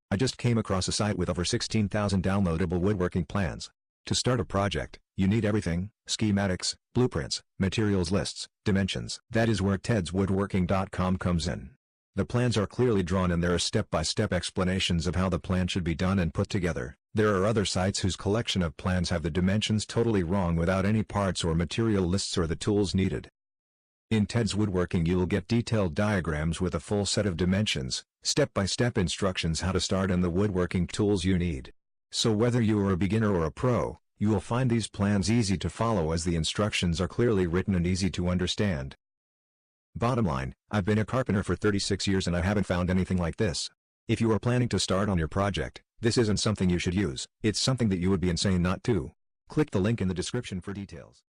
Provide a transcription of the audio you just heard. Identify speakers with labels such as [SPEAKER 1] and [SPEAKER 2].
[SPEAKER 1] I just came across a site with over 16,000 downloadable woodworking plans. To start a project, you need everything: schematics, blueprints, materials lists, dimensions. That is where tedswoodworking.com comes in. The plans are clearly drawn and there are step-by-step explanations of how the plan should be done and put together. There are other sites whose collection of plans have the dimensions totally wrong without any parts or material lists or the tools needed. In Ted's Woodworking you will get detailed diagrams with a full set of dimensions, step-by-step instructions how to start and the woodworking tools you need. So whether you are a beginner or a pro, you will find these plans easy to follow as the instructions are clearly written and easy to understand. Bottom line, I've been a carpenter for 36 years and I haven't found anything like this. If you are planning to start on your project, this isn't something you should use. It's something that you would be insane not to. Click the link in the description for details.